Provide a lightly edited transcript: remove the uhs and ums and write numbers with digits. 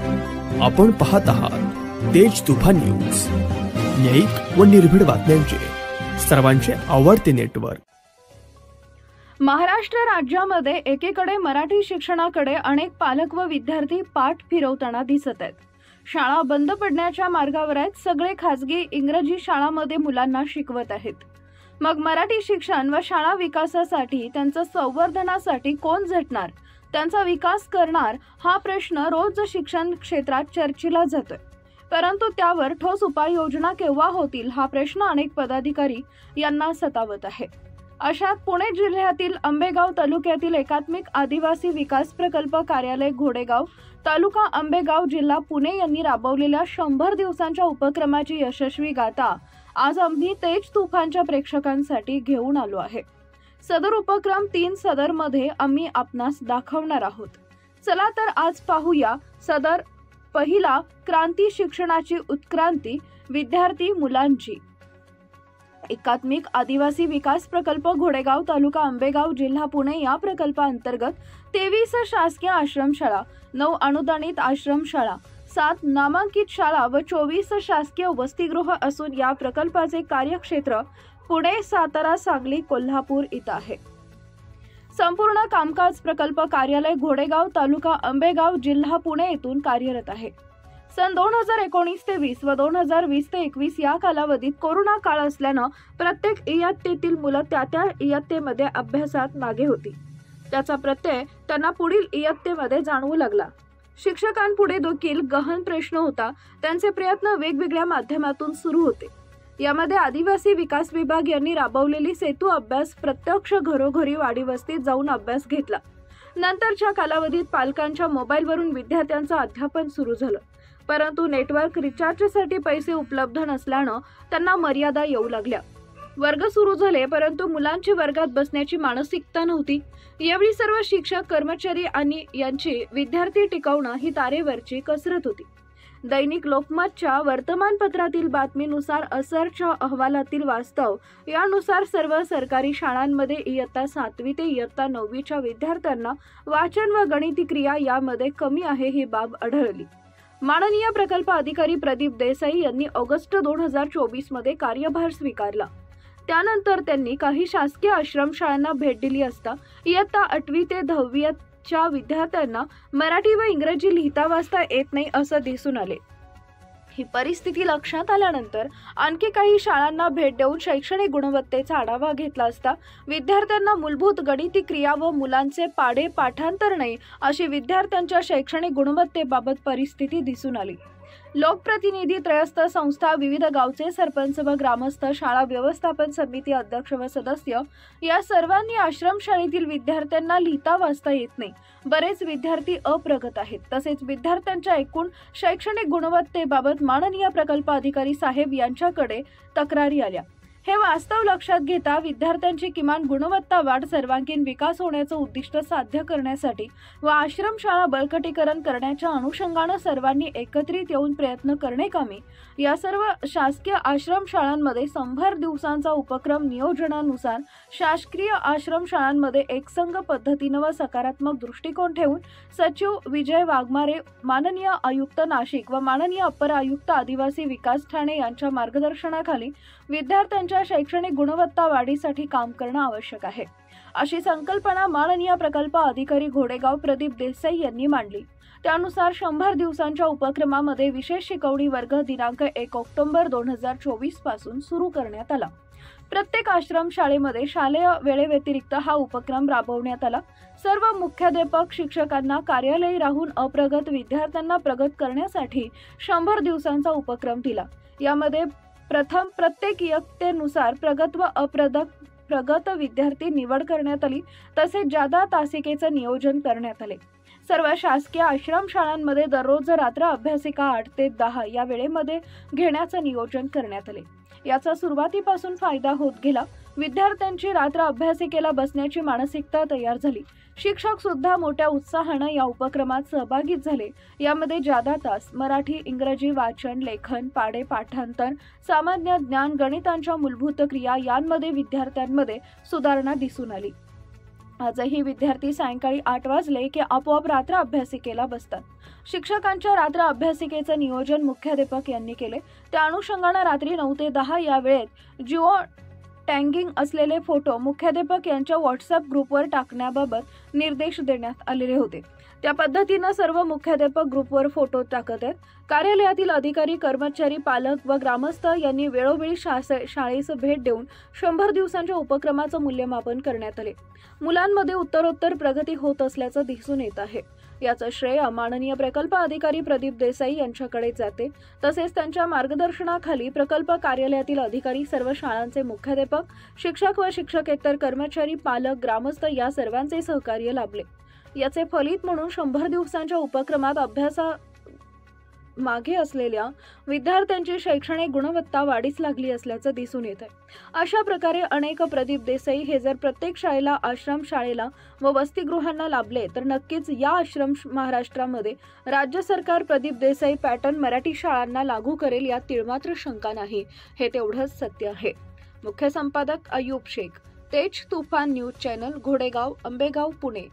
आपण पाहत आहात तेज तुफान न्यूज, न्यायिक व निर्भीड बातम्यांचे सर्वांचे आवडते नेटवर्क। महाराष्ट्र राज्यामध्ये एकीकडे मराठी शिक्षणाकडे अनेक पालक व विद्यार्थी पाठ फिरवताना दिसत आहेत। शाळा बंद पडण्याच्या मार्गावर आहेत। सगळे खासगी इंग्रजी शाळांमध्ये मुलांना शिकवत आहेत। मग मराठी शिक्षण व शाळा विकासासाठी, त्यांच्या संवर्धनासाठी कोण झटणार, त्यांचा विकास करणार, हा प्रश्न रोज शिक्षण क्षेत्रात चर्चेला जातोय। परंतु त्यावर ठोस उपाययोजना केव्हा होतील, हा प्रश्न अनेक पदाधिकारी यांना सतावत आहे। अशात पुणे जिल्ह्यातील आंबेगाव तालुक्यातील एकात्मिक आदिवासी विकास प्रकल्प कार्यालय घोडेगाव, तालुका आंबेगाव, जिल्हा पुणे यांनी राबवलेल्या 100 दिवसांच्या उपक्रमाची यशस्वी गाथा आज आम्ही तेज तुफानच्या प्रेक्षकांसाठी घेऊन आलो आहे। सदर उपक्रम 3 सदरमध्ये आम्ही आपणास दाखवणार आहोत। चला तर आज पाहूया सदर पहिला, क्रांती शिक्षणाची उत्क्रांती, विद्यार्थी मुलांची। एकात्मिक आदिवासी विकास प्रकल्प घोडेगाव, तालुका आंबेगाव, जिल्हा पुणे या प्रकल्पाअंतर्गत 23 शासकीय आश्रमशाळा, 9 अनुदानित आश्रमशाळा, 7 नामांकित शाळा व 24 शासकीय वसतिगृह असून या प्रकल्पाचे कार्यक्षेत्र पुणे, सातारा, सांगली, कोल्हापूर इथं आहे। संपूर्ण कामकाज प्रकल्प कार्यालय घोडेगाव, तालुका आंबेगाव, जिल्हा पुणे येथून कार्यरत आहे। सन 2019 ते 20 व 2020 ते 21 या कालावधीत कोरोना काळ असल्यानं प्रत्येक इयत्तेतील मुलं त्या इयत्तेमध्ये अभ्यासात मागे होती। त्याचा प्रत्यय त्यांना पुढील इयत्तेमध्ये जाणवू लागला। शिक्षकांपुढे देखील गहन प्रश्न होता। त्यांचे प्रयत्न वेगवेगळ्या माध्यमातून सुरू होते। यामध्ये आदिवासी विकास विभाग यांनी राबवलेली सेतू अभ्यास, प्रत्यक्ष घरोघरी वाडी वस्तीत जाऊन अभ्यास घेतला। नंतरच्या कालावधीत पालकांच्या मोबाईलवरून विद्यार्थ्यांचं अध्यापन सुरू झालं। परंतु नेटवर्क रिचार्जसाठी पैसे उपलब्ध नसल्यानं त्यांना मर्यादा येऊ लागल्या। वर्ग सुरू झाले, परंतु मुलांची वर्गात बसण्याची मानसिकता नव्हती। यावेळी सर्व शिक्षक, कर्मचारी आणि यांची विद्यार्थी टिकवणं ही तारेवरची कसरत होती। दैनिक लोकमतच्या वर्तमानपत्रातील बातमीनुसार, असरच्या अहवालातील वास्तव यानुसार सर्व सरकारी शाळांमध्ये इयत्ता 7वी ते इयत्ता 9वीच्या विद्यार्थ्यांना वाचन व गणिती क्रिया यामध्ये कमी आहे ही बाब आढळली। माननीय प्रकल्प अधिकारी प्रदीप देसाई यांनी ऑगस्ट 2024 मध्ये कार्यभार स्वीकारला। त्यानंतर त्यांनी काही शासकीय आश्रमशाळांना भेट दिली असता इयत्ता 8वी ते 10वीच्या विद्यार्थ्यांना मराठी व इंग्रजी लिहिता वाचता येत नाही असं दिसून आले। ही परिस्थिती लक्षात आल्यानंतर आणखी काही शाळांना भेट देऊन शैक्षणिक गुणवत्तेचा आढावा घेतला असता विद्यार्थ्यांना मूलभूत गणिती क्रिया व मुलांचे पाढे पाठांतर नाही अशी विद्यार्थ्यांच्या शैक्षणिक गुणवत्तेबाबत परिस्थिती दिसून आली। लोकप्रतिनिधी, त्रयस्थ संस्था, विविध गावचे सरपंच व ग्रामस्थ, शाळा व्यवस्थापन समिती अध्यक्ष व सदस्य या सर्वांनी आश्रमशाळेतील विद्यार्थ्यांना लिहिता वाचता येत नाही, बरेच विद्यार्थी अप्रगत आहेत, तसेच विद्यार्थ्यांच्या एकूण शैक्षणिक गुणवत्तेबाबत माननीय प्रकल्प अधिकारी साहेब यांच्याकडे तक्रारी आल्या। हे वास्तव लक्षात घेता विद्यार्थ्यांची किमान गुणवत्ता वाढ, सर्वांगीण विकास होण्याचं उद्दिष्ट साध्य करण्यासाठी व आश्रमशाळा बळकटीकरण करण्याच्या अनुषंगाने सर्वांनी एकत्रित येऊन प्रयत्न करणे कामी या सर्व शासकीय आश्रमशाळांमध्ये 100 दिवसांचा उपक्रम नियोजनानुसार शासकीय आश्रमशाळांमध्ये एकसंघ पद्धतीने व सकारात्मक दृष्टिकोन ठेवून सचिव विजय वाघमारे, माननीय आयुक्त नाशिक व माननीय अपर आयुक्त आदिवासी विकास ठाणे यांच्या मार्गदर्शनाखाली विद्यार्थ्यांच्या शैक्षणिक गुणवत्ता वाढीसाठी काम करणं आवश्यक आहे, अशी संकल्पना माननीय प्रकल्प अधिकारी घोडेगाव प्रदीप देसाई यांनी मांडली। त्यानुसार 100 दिवसांच्या उपक्रमामध्ये विशेष शिकवणी वर्ग दिनांक 1 ऑक्टोबर 2024 पासून सुरू करण्यात आला। प्रत्येक आश्रमशाळेमध्ये शालेय वेळेव्यतिरिक्त हा उपक्रम राबवण्यात आला। सर्व मुख्याध्यापक शिक्षकांना कार्यालयी राहून अप्रगत विद्यार्थ्यांना प्रगत करण्यासाठी 100 दिवसांचा उपक्रम दिला। यामध्ये प्रथम प्रत्येक इयत्तेनुसार प्रगत व प्रगत विद्यार्थी निवड करण्यात आली, तसेच जादा तासिकेचे नियोजन करण्यात आले। सर्व शासकीय आश्रमशाळांमध्ये दररोज रात्र अभ्यासिका 8 ते 10 या वेळेमध्ये घेण्याचे नियोजन करण्यात आले। याचा सुरुवातीपासून फायदा होत गेला। विद्यार्थ्यांची रात्र अभ्यासिकेला बसण्याची मानसिकता तयार झाली। शिक्षक सुद्धा मोठ्या उत्साहाने या उपक्रमात सहभागी झाले। यामध्ये जादा तास मराठी, इंग्रजी वाचन, लेखन, पाढे पाठांतर, सामान्य ज्ञान, गणितांच्या मूलभूत क्रिया यांमध्ये विद्यार्थ्यांमध्ये सुधारणा दिसून आली। आजही विद्यार्थी सायंकाळी 8 वाजले की आपोआप रात्र अभ्यासिकेला बसतात। शिक्षकांच्या रात्र अभ्यासिकेचं नियोजन मुख्याध्यापक यांनी केले। त्या अनुषंगाने रात्री 9 ते 10 या वेळेत जिओ टॅगिंग असलेले फोटो मुख्याध्यापक यांच्या व्हॉट्सअप ग्रुपवर टाकण्याबाबत निर्देश देण्यात आलेले होते। त्या पद्धतीने सर्व मुख्याध्यापक ग्रुपवर फोटो टाकत आहेत। कार्यालयातील अधिकारी, कर्मचारी, पालक व ग्रामस्थ यांनी वेळोवेळी शाळेस भेट देऊन 100 दिवसांच्या उपक्रमाचं मूल्यमापन करण्यात आले। मुलांमध्ये उत्तरोत्तर प्रगती होत असल्याचं दिसून येत आहे। याचं श्रेय माननीय प्रकल्प अधिकारी प्रदीप देसाई यांच्याकडे जाते। तसेच त्यांच्या मार्गदर्शनाखाली प्रकल्प कार्यालयातील अधिकारी, सर्व शाळांचे मुख्याध्यापक, शिक्षक व शिक्षकेतर कर्मचारी, पालक, ग्रामस्थ या सर्वांचे सहकार्य लाभले। याचे फलित म्हणून 100 दिवसांच्या उपक्रमात अभ्यासा मागे असलेल्या विद्यार्थ्यांची शैक्षणिक गुणवत्ता वाढीस लागली असल्याचं दिसून येत आहे। अशा प्रकारे अनेक प्रदीप देसाई हे जर प्रत्येक शाळेला, आश्रम शाळेला व वसतिगृहांना लाभले तर नक्कीच या आश्रम महाराष्ट्रामध्ये राज्य सरकार प्रदीप देसाई पॅटर्न मराठी शाळांना लागू करेल यात तिळमात्र शंका नाही, हे तेवढंच सत्य आहे। मुख्य संपादक अयूब शेख, तेज तुफान न्यूज चॅनल, घोडेगाव, आंबेगाव, पुणे।